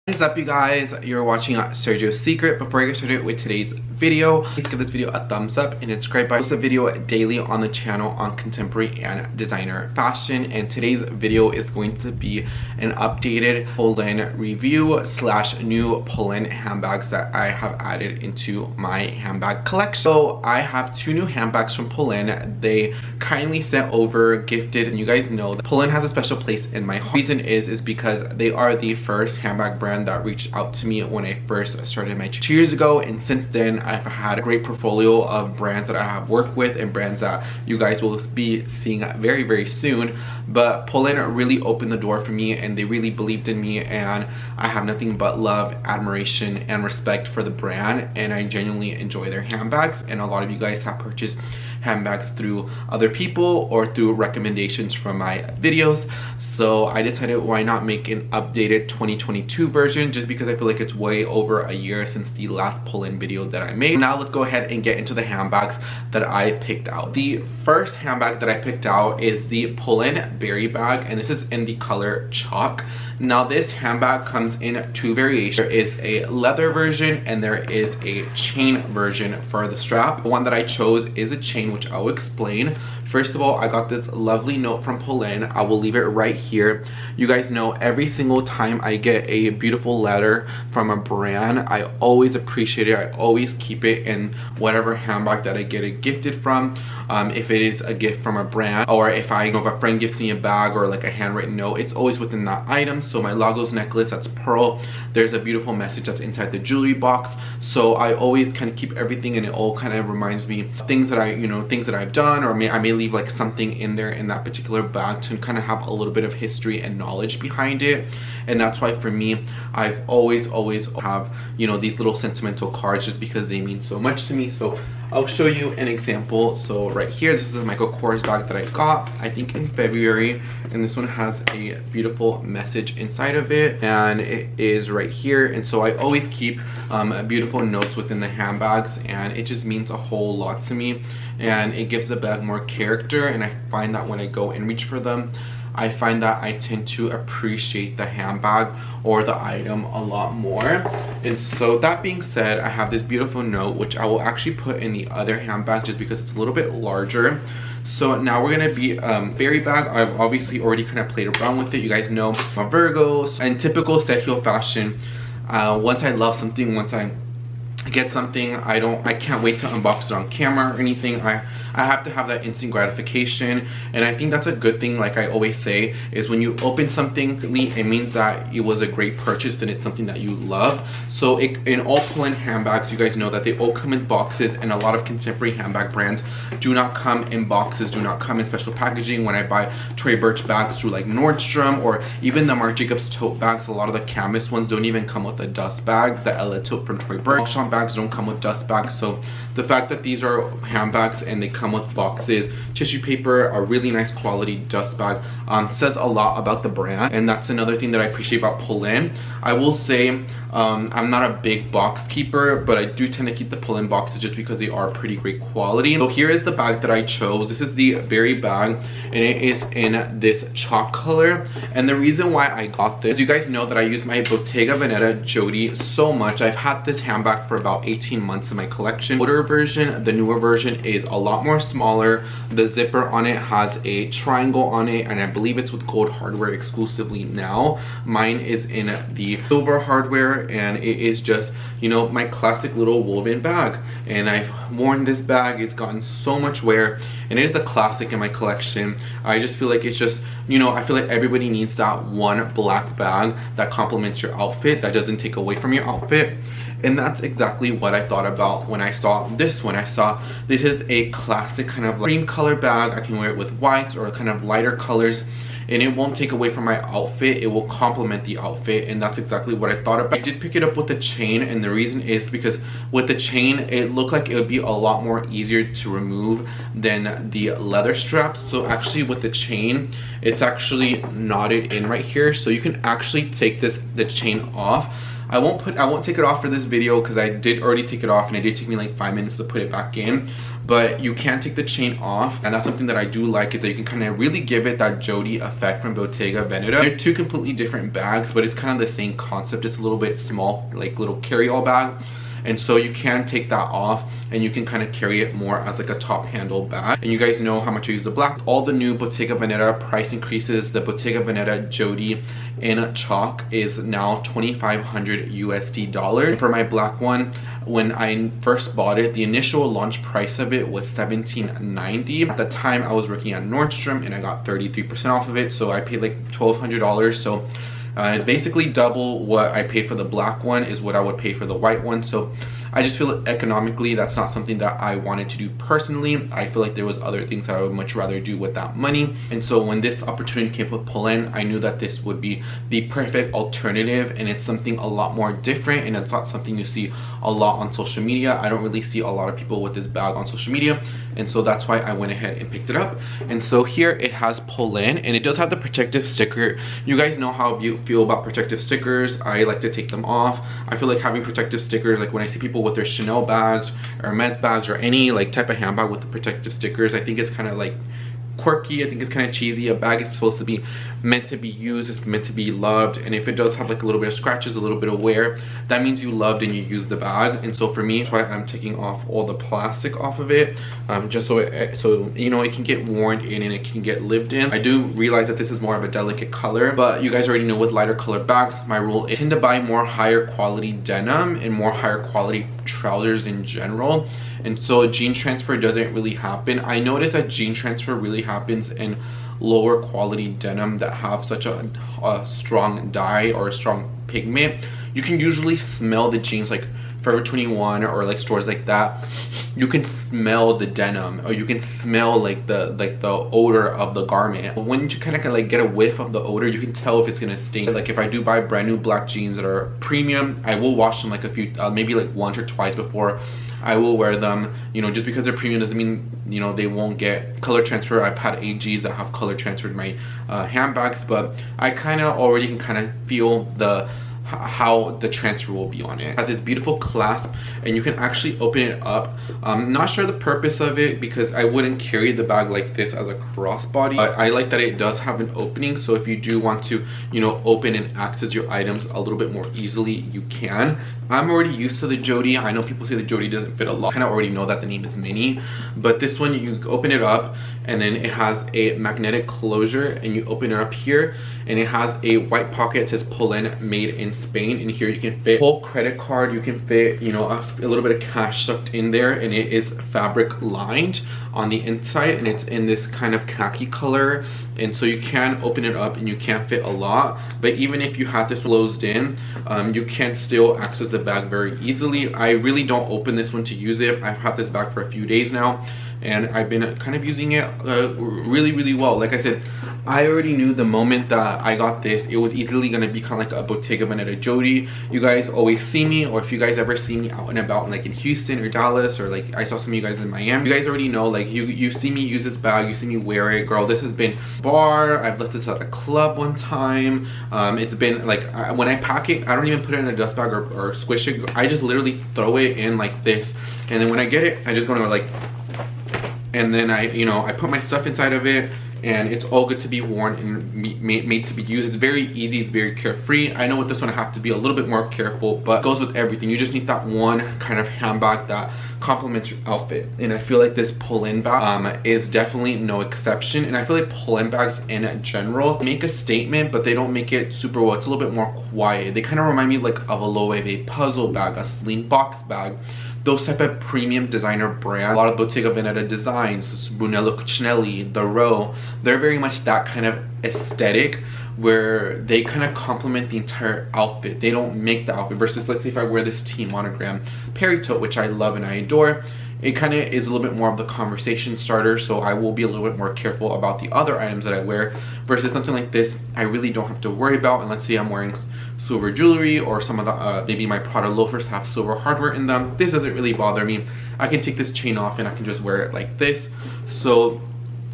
What is up, you guys? You're watching Sergio's Secret. Before I get started with today's video, please give this video a thumbs up and subscribe. I post a video daily on the channel on contemporary and designer fashion, and today's video is going to be an updated Polene review slash new Polene handbags that I have added into my handbag collection. So I have two new handbags from Polene. They kindly sent over, gifted, and you guys know that Polene has a special place in my heart. The reason is because they are the first handbag brand that reached out to me when I first started my channel 2 years ago, and since then I've had a great portfolio of brands that I have worked with and brands that you guys will be seeing very soon. But Polene really opened the door for me, and they really believed in me, and I have nothing but love, admiration, and respect for the brand, and I genuinely enjoy their handbags. And a lot of you guys have purchased handbags through other people or through recommendations from my videos, so I decided why not make an updated 2022 version, just because I feel like it's way over a year since the last Polene video that I made. Now let's go ahead and get into the handbags that I picked out. The first handbag that I picked out is the Pullin Berry bag, and this is in the color chalk. Now this handbag comes in two variations. There is a leather version and there is a chain version for the strap. The one that I chose is a chain, which I'll explain. First of all, I got this lovely note from Polene. I will leave it right here. You guys know every single time I get a beautiful letter from a brand, I always appreciate it. I always keep it in whatever handbag that I get it gifted from. If it is a gift from a brand, or if if a friend gives me a bag or like a handwritten note, it's always within that item. So my Lagos necklace, that's pearl. There's a beautiful message that's inside the jewelry box. So I always kind of keep everything, and it all kind of reminds me of things that things that I've done, or I may leave like something in there in that particular bag to kind of have a little bit of history and knowledge behind it. And that's why for me, I've always have these little sentimental cards, just because they mean so much to me. So I'll show you an example. So right here, this is a Michael Kors bag that I got, I think in February, and this one has a beautiful message inside of it, and it is right here. And so I always keep beautiful notes within the handbags, and it just means a whole lot to me, and it gives the bag more character. And I find that when I go and reach for them, I find that I tend to appreciate the handbag or the item a lot more. And so that being said, I have this beautiful note, which I will actually put in the other handbag just because it's a little bit larger. So now we're gonna be berry bag. I've obviously already kind of played around with it. You guys know my Virgos, and typical Sergio fashion. Once I love something, once I get something, I can't wait to unbox it on camera or anything. I have to have that instant gratification, and I think that's a good thing. Like I always say, is when you open something, it means that it was a great purchase and it's something that you love. So in all Polene handbags, you guys know that they all come in boxes, and a lot of contemporary handbag brands do not come in boxes, do not come in special packaging. When I buy Tory Burch bags through like Nordstrom, or even the Marc Jacobs tote bags, a lot of the canvas ones don't even come with a dust bag. The Ella tote from Tory Burch bags don't come with dust bags. So the fact that these are handbags and they come with boxes, tissue paper, a really nice quality dust bag, says a lot about the brand. And that's another thing that I appreciate about Polene. I will say I'm not a big box keeper, but I do tend to keep the Polene boxes just because they are pretty great quality. So here is the bag that I chose. This is the berry bag, and it is in this chalk color. And the reason why I got this, you guys know that I use my Bottega Veneta Jody so much. I've had this handbag for about 18 months in my collection. The older version, the newer version, is a lot more smaller. The zipper on it has a triangle on it, and I believe it's with gold hardware exclusively now. Mine is in the silver hardware, and it is just my classic little woven bag. And I've worn this bag, it's gotten so much wear, and it is the classic in my collection. I just feel like it's just I feel like everybody needs that one black bag that complements your outfit, that doesn't take away from your outfit. And that's exactly what I thought about when I saw this one. I saw this is a classic kind of cream color bag. I can wear it with whites or kind of lighter colors, and it won't take away from my outfit. It will complement the outfit, and that's exactly what I thought about. I did pick it up with a chain, and the reason is because with the chain, it looked like it would be a lot more easier to remove than the leather straps. So actually with the chain, it's actually knotted in right here, so you can actually take the chain off I won't take it off for this video because I did already take it off and it did take me like 5 minutes to put it back in. But you can take the chain off, and that's something that I do like, is that you can kind of really give it that Jody effect from Bottega Veneta. They're two completely different bags, but it's kind of the same concept. It's a little bit small, like little carry-all bag. And so you can take that off and you can kind of carry it more as like a top handle bag. And you guys know how much I use the black. All the new Bottega Veneta price increases. The Bottega Veneta Jody in chalk is now $2,500 USD. And for my black one, when I first bought it, the initial launch price of it was $1,790. At the time I was working at Nordstrom and I got 33% off of it, so I paid like $1,200. So it's basically double what I paid for the black one is what I would pay for the white one. So I just feel economically that's not something that I wanted to do personally. I feel like there was other things that I would much rather do with that money. And so when this opportunity came with Polene, I knew that this would be the perfect alternative, and it's something a lot more different, and it's not something you see a lot on social media. I don't really see a lot of people with this bag on social media, and so that's why I went ahead and picked it up. And so here it has Polene, and it does have the protective sticker. You guys know how you feel about protective stickers. I like to take them off. I feel like having protective stickers, like when I see people with their Chanel bags or Hermes bags or any like type of handbag with the protective stickers, I think it's kind of like quirky. I think it's kind of cheesy. A bag is supposed to be meant to be used, it's meant to be loved, and if it does have like a little bit of scratches, a little bit of wear, that means you loved and you used the bag. And so for me, that's why I'm taking off all the plastic off of it, just so you know, it can get worn in and it can get lived in. I do realize that this is more of a delicate color, but you guys already know with lighter colored bags, my rule is I tend to buy more higher quality denim and more higher quality trousers in general. And so jean transfer doesn't really happen. I noticed that jean transfer really happens in lower quality denim that have such a strong dye or a strong pigment. You can usually smell the jeans, like Forever 21 or like stores like that. You can smell the denim, or you can smell like the odor of the garment. When you kind of like get a whiff of the odor, you can tell if it's gonna stain. Like if I do buy brand new black jeans that are premium, I will wash them like a few, maybe like once or twice before I will wear them. You know, just because they're premium doesn't mean, you know, they won't get color transfer. I've had AGs that have color transferred my handbags, but I kind of already can kind of feel how the transfer will be on it. It has this beautiful clasp, and you can actually open it up. I'm not sure the purpose of it because I wouldn't carry the bag like this as a crossbody, but I like that it does have an opening, so if you do want to, you know, open and access your items a little bit more easily, you can. I'm already used to the Jody. I know people say the Jody doesn't fit a lot. I kind of already know that the name is mini, but this one you open it up and then it has a magnetic closure, and you open it up here and it has a white pocket. It says Polene made in Spain, and here you can fit a whole credit card. You can fit, you know, a little bit of cash stuffed in there, and it is fabric lined on the inside, and it's in this kind of khaki color. And so you can open it up and you can fit a lot, but even if you have this closed in, you can still access the bag very easily. I really don't open this one to use it. I've had this bag for a few days now, and I've been kind of using it really well. Like I said, I already knew the moment that I got this, it was easily going to be kind of like a Bottega Veneta Jody. You guys always see me, or if you guys ever see me out and about like in Houston or Dallas, or like I saw some of you guys in Miami, you guys already know, like you see me use this bag, you see me wear it. Girl, this has been bar. I've left this at a club one time. It's been like, when I pack it, I don't even put it in a dust bag or squish it. I just literally throw it in like this, and then when I get it, I just go to like, and then I put my stuff inside of it, and it's all good to be worn and made to be used. It's very easy, it's very carefree. I know with this one I have to be a little bit more careful, but it goes with everything. You just need that one kind of handbag that complements your outfit, and I feel like this Polene bag is definitely no exception. And I feel like Polene bags in general make a statement, but they don't make it super well. It's a little bit more quiet. They kind of remind me like of a Loewe puzzle bag, a Celine box bag, those type of premium designer brands. A lot of Bottega Veneta designs, Brunello Cucinelli, the Row, they're very much that kind of aesthetic where they kind of complement the entire outfit. They don't make the outfit. Versus, let's say if I wear this T monogram Perry tote, which I love and I adore, it kind of is a little bit more of the conversation starter, so I will be a little bit more careful about the other items that I wear. Versus something like this, I really don't have to worry about. And let's say I'm wearing silver jewelry, or some of the maybe my Prada loafers have silver hardware in them. This doesn't really bother me. I can take this chain off and I can just wear it like this. So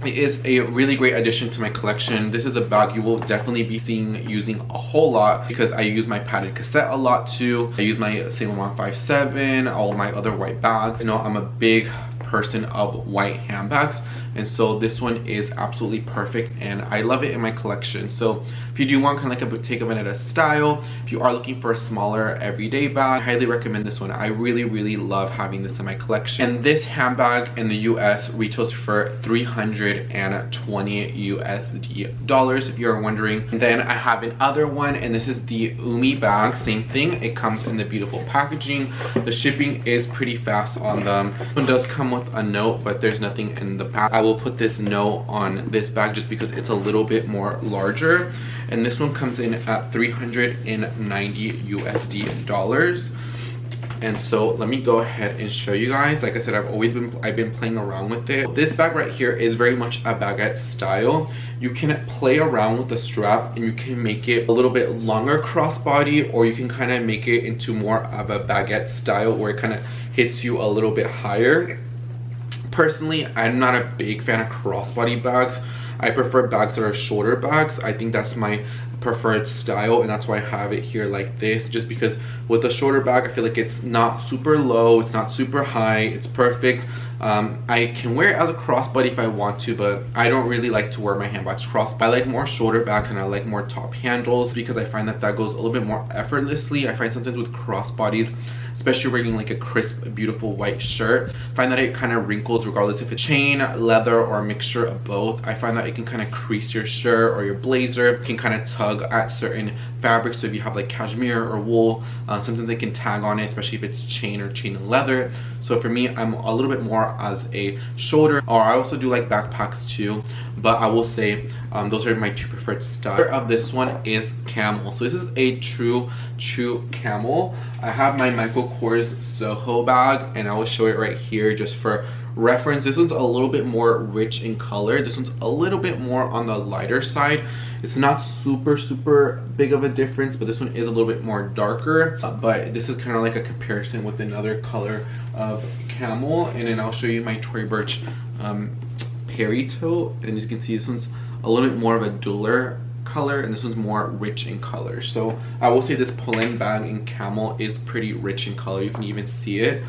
It is a really great addition to my collection. This is a bag you will definitely be seeing using a whole lot because I use my padded cassette a lot too. I use my Sailor 157, all my other white bags. You know, I'm a big person of white handbags, and so this one is absolutely perfect and I love it in my collection. So if you do want kind of like a Bottega Veneta style, if you are looking for a smaller everyday bag, I highly recommend this one. I really love having this in my collection. And this handbag in the US retails for $320 USD if you're wondering. And then I have another one, and this is the Umi bag. Same thing, it comes in the beautiful packaging. The shipping is pretty fast on them. This one does come with a note, but there's nothing in the pack. I will put this note on this bag just because it's a little bit more larger, and this one comes in at $390 USD. And so let me go ahead and show you guys. Like I said, I've been playing around with it. This bag right here is very much a baguette style. You can play around with the strap and you can make it a little bit longer crossbody, or you can kind of make it into more of a baguette style where it kind of hits you a little bit higher. Personally, I'm not a big fan of crossbody bags. I prefer bags that are shorter bags. I think that's my preferred style, and that's why I have it here like this, just because with a shorter bag I feel like it's not super low, it's not super high, it's perfect. I can wear it as a crossbody if I want to, but I don't really like to wear my handbags crossbody. I like more shorter bags and I like more top handles because I find that goes a little bit more effortlessly. I find sometimes with crossbodies, especially wearing like a crisp, beautiful white shirt, I find that it kind of wrinkles regardless if it's chain, leather, or a mixture of both. I find that it can kind of crease your shirt or your blazer. It can kind of tug at certain fabrics. So if you have like cashmere or wool, sometimes it can tag on it, especially if it's chain or chain and leather. So for me, I'm a little bit more as a shoulder, or I also do like backpacks too, but I will say those are my two preferred styles. Of this one is camel. So this is a true camel. I have my Michael Kors Soho bag, and I will show it right here just for reference. This one's a little bit more rich in color. This one's a little bit more on the lighter side. It's not super big of a difference, but this one is a little bit more darker. But this is kind of like a comparison with another color of camel. And then I'll show you my Tory Burch Perry toe, and as you can see, this one's a little bit more of a duller color, and this one's more rich in color. So I will say this Polene bag in camel is pretty rich in color. You can even see it.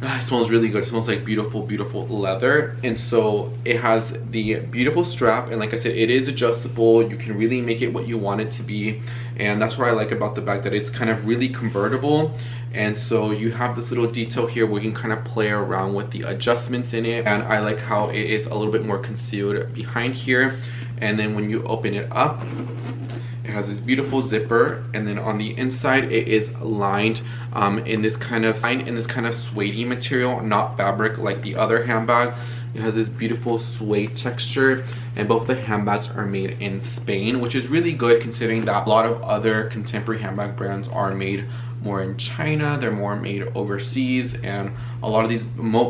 It smells really good. It smells like beautiful leather. And so it has the beautiful strap, and like I said, it is adjustable. You can really make it what you want it to be, and that's what I like about the bag, that it's kind of really convertible. And so you have this little detail here where you can kind of play around with the adjustments in it, and I like how it is a little bit more concealed behind here. And then when you open it up, it has this beautiful zipper, and then on the inside it is lined in this kind of suede material, not fabric like the other handbag. It has this beautiful suede texture, and both the handbags are made in Spain, which is really good considering that a lot of other contemporary handbag brands are made more in China. They're more made overseas, and a lot of these,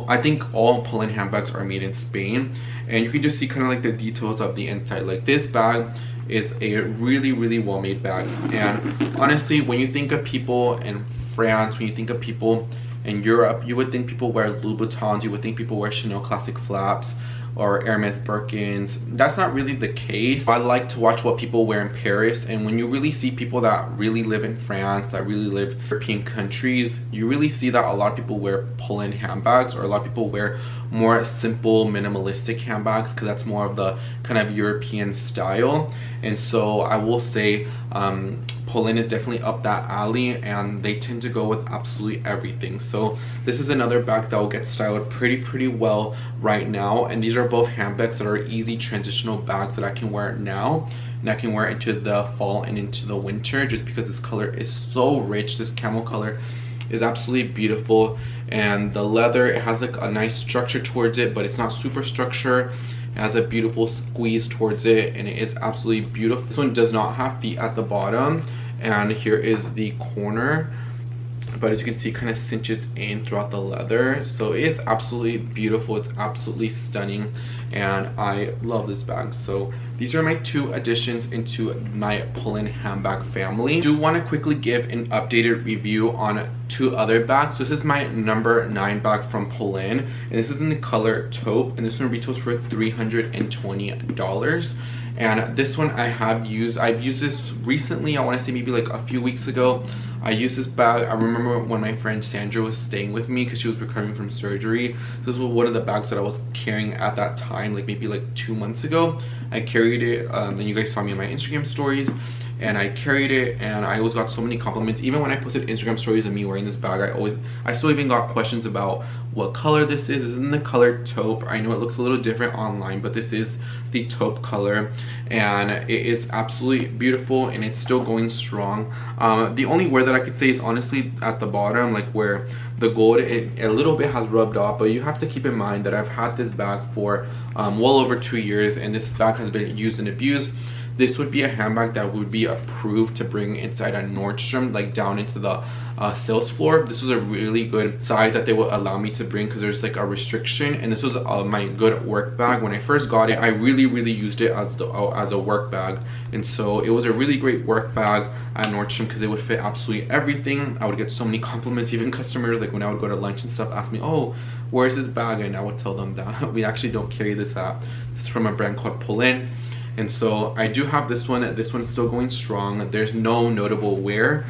I think all Pullin handbags are made in Spain. And you can just see kind of like the details of the inside. Like this bag is a really well made bag, and honestly, when you think of people in France, when you think of people in Europe, you would think people wear Louboutins, you would think people wear Chanel classic flaps or Hermes Birkins. That's not really the case. I like to watch what people wear in Paris, and when you really see people that really live in France, that really live in European countries, you really see that a lot of people wear Pullin handbags, or a lot of people wear more simple minimalistic handbags, because that's more of the kind of European style. And so I will say Polene is definitely up that alley, and they tend to go with absolutely everything. So this is another bag that will get styled pretty well right now, and these are both handbags that are easy transitional bags that I can wear now, and I can wear into the fall and into the winter, just because this color is so rich. This camel color is absolutely beautiful, and the leather, it has like a nice structure towards it, but it's not super structure. It has a beautiful squeeze towards it, and it is absolutely beautiful. This one does not have feet at the bottom, and here is the corner, but as you can see, it kind of cinches in throughout the leather. So it is absolutely beautiful. It's absolutely stunning, and I love this bag. So these are my 2 additions into my Pullin handbag family. I do want to quickly give an updated review on 2 other bags. So this is my number 9 bag from Polene, and this is in the color taupe, and this one retails for $320. And this one I've used this recently. I want to say maybe like a few weeks ago. I used this bag. I remember when my friend Sandra was staying with me because she was recovering from surgery. This was one of the bags that I was carrying at that time, like maybe like 2 months ago. I carried it, and you guys saw me in my Instagram stories, and I carried it, and I always got so many compliments. Even when I posted Instagram stories of me wearing this bag, I still even got questions about what color this is. This is in the color taupe. I know it looks a little different online, but this is the taupe color, and it is absolutely beautiful, and it's still going strong. The only wear that I could say is honestly at the bottom, like where the gold a little bit has rubbed off, but you have to keep in mind that I've had this bag for well over 2 years, and this bag has been used and abused. This would be a handbag that would be approved to bring inside a Nordstrom, like down into the sales floor. This was a really good size that they would allow me to bring because there's like a restriction, and this was my good work bag. When I first got it, I really used it as a work bag, and so it was a really great work bag at Nordstrom because it would fit absolutely everything. I would get so many compliments. Even customers, like when I would go to lunch and stuff, ask me, oh, where's this bag? And I would tell them that we actually don't carry this at. This is from a brand called Polene. And so I do have this one. This one's still going strong. There's no notable wear,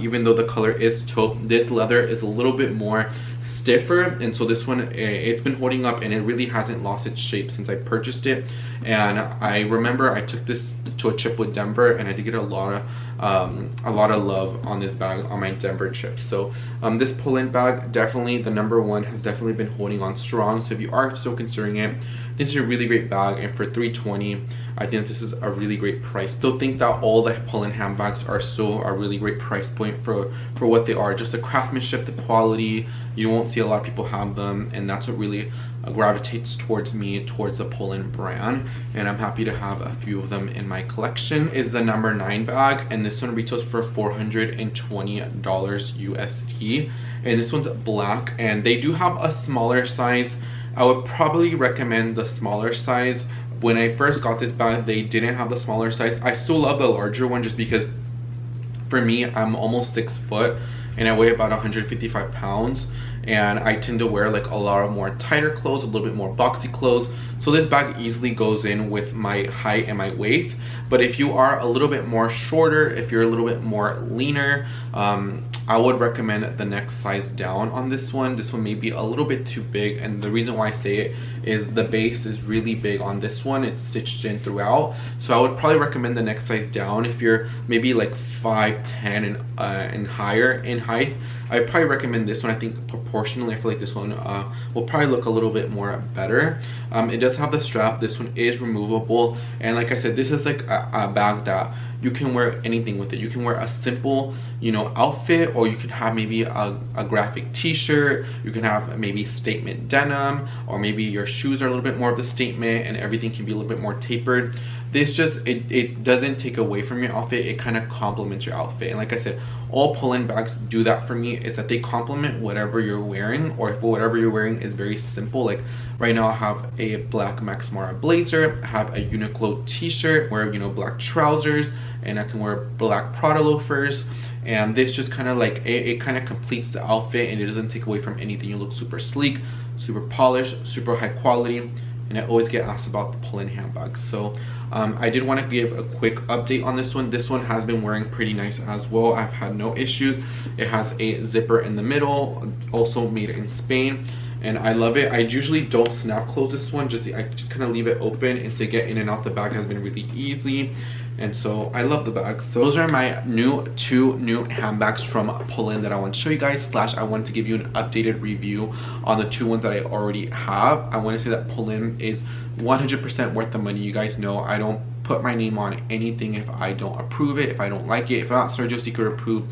even though the color is taupe. This leather is a little bit more stiffer, and so this one, it's been holding up, and it really hasn't lost its shape since I purchased it. And I remember I took this to a trip with Denver, and I did get a lot of love on this bag on my Denver trip. So this Pullin bag, definitely the number 1, has definitely been holding on strong. So if you are still considering it, this is a really great bag, and for $320, I think this is a really great price. Still think that all the Pullin handbags are still a really great price point for what they are. Just the craftsmanship, the quality, you won't see a lot of people have them, and that's what really gravitates towards me, towards the Pullin brand. And I'm happy to have a few of them in my collection. Is the number 9 bag, and this one retails for $420 USD, and this one's black, and they do have a smaller size. I would probably recommend the smaller size. When I first got this bag, they didn't have the smaller size. I still love the larger one just because for me, I'm almost 6 foot and I weigh about 155 pounds, and I tend to wear like a lot of more tighter clothes, a little bit more boxy clothes. So this bag easily goes in with my height and my weight. But if you are a little bit more shorter, if you're a little bit more leaner, I would recommend the next size down on this one. This one may be a little bit too big, and the reason why I say it is the base is really big on this one. It's stitched in throughout, so I would probably recommend the next size down. If you're maybe like 5'10" and higher in height, I probably recommend this one. I think proportionally, I feel like this one will probably look a little bit more better. It does have the strap. This one is removable, and like I said, this is like a bag that you can wear anything with it. You can wear a simple, you know, outfit, or you can have maybe a graphic t-shirt. You can have maybe statement denim, or maybe your shoes are a little bit more of the statement and everything can be a little bit more tapered. This just, it doesn't take away from your outfit. It kind of complements your outfit. And like I said, all Pullin bags do that for me, is that they complement whatever you're wearing, or if whatever you're wearing is very simple. Like right now I have a black Max Mara blazer, I have a Uniqlo t-shirt, wear, you know, black trousers, and I can wear black Prada loafers. And this just kind of like, it kind of completes the outfit, and it doesn't take away from anything. You look super sleek, super polished, super high quality. And I always get asked about the Pullin handbags. So I did want to give a quick update on this one. This one has been wearing pretty nice as well. I've had no issues. It has a zipper in the middle, also made in Spain, and I love it. I usually don't snap close this one. I just kind of leave it open, and to get in and out the bag has been really easy. And so I love the bags. So those are my two new handbags from Pullin that I want to show you guys, / I want to give you an updated review on the 2 ones that I already have. I want to say that Pullin is 100% worth the money. You guys know I don't put my name on anything if I don't approve it, if I don't like it. If I'm not Sergio Secret approved,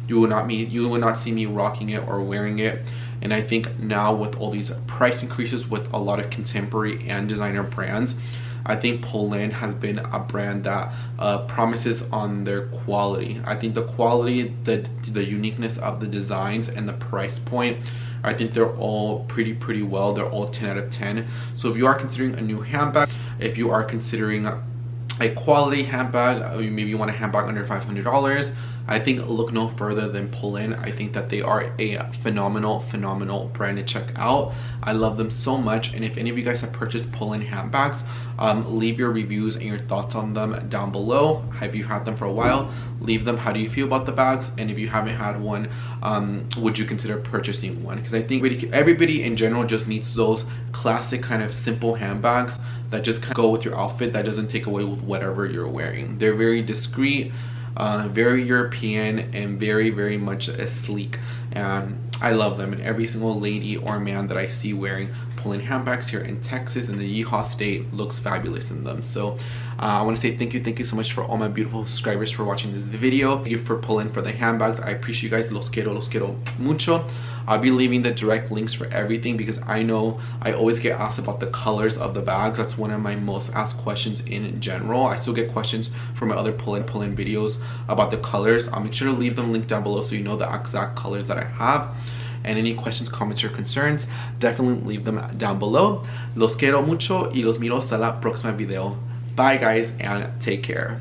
you will not see me rocking it or wearing it. And I think now with all these price increases with a lot of contemporary and designer brands, I think Polene has been a brand that promises on their quality. I think the quality, the uniqueness of the designs, and the price point, I think they're all pretty well. They're all 10 out of 10. So if you are considering a new handbag, if you are considering a quality handbag, maybe you want a handbag under $500, I think look no further than Pullin. I think that they are a phenomenal brand to check out. I love them so much, and if any of you guys have purchased Pullin handbags, leave your reviews and your thoughts on them down below. Have you had them for a while? Leave them. How do you feel about the bags? And if you haven't had one, would you consider purchasing one? Because I think everybody in general just needs those classic kind of simple handbags that just kind of go with your outfit, that doesn't take away with whatever you're wearing. They're very discreet, very European, and very much sleek, and I love them. And every single lady or man that I see wearing Pullin handbags here in Texas, in the Yeehaw state, looks fabulous in them. So I want to say thank you so much for all my beautiful subscribers for watching this video. Thank you for Pullin for the handbags. I appreciate you guys. Los quiero mucho. I'll be leaving the direct links for everything, because I know I always get asked about the colors of the bags. That's one of my most asked questions in general. I still get questions from my other Pullin videos about the colors. I'll make sure to leave them linked down below so you know the exact colors that I have. And any questions, comments, or concerns, definitely leave them down below. Los quiero mucho y los miro hasta la próxima video. Bye guys, and take care.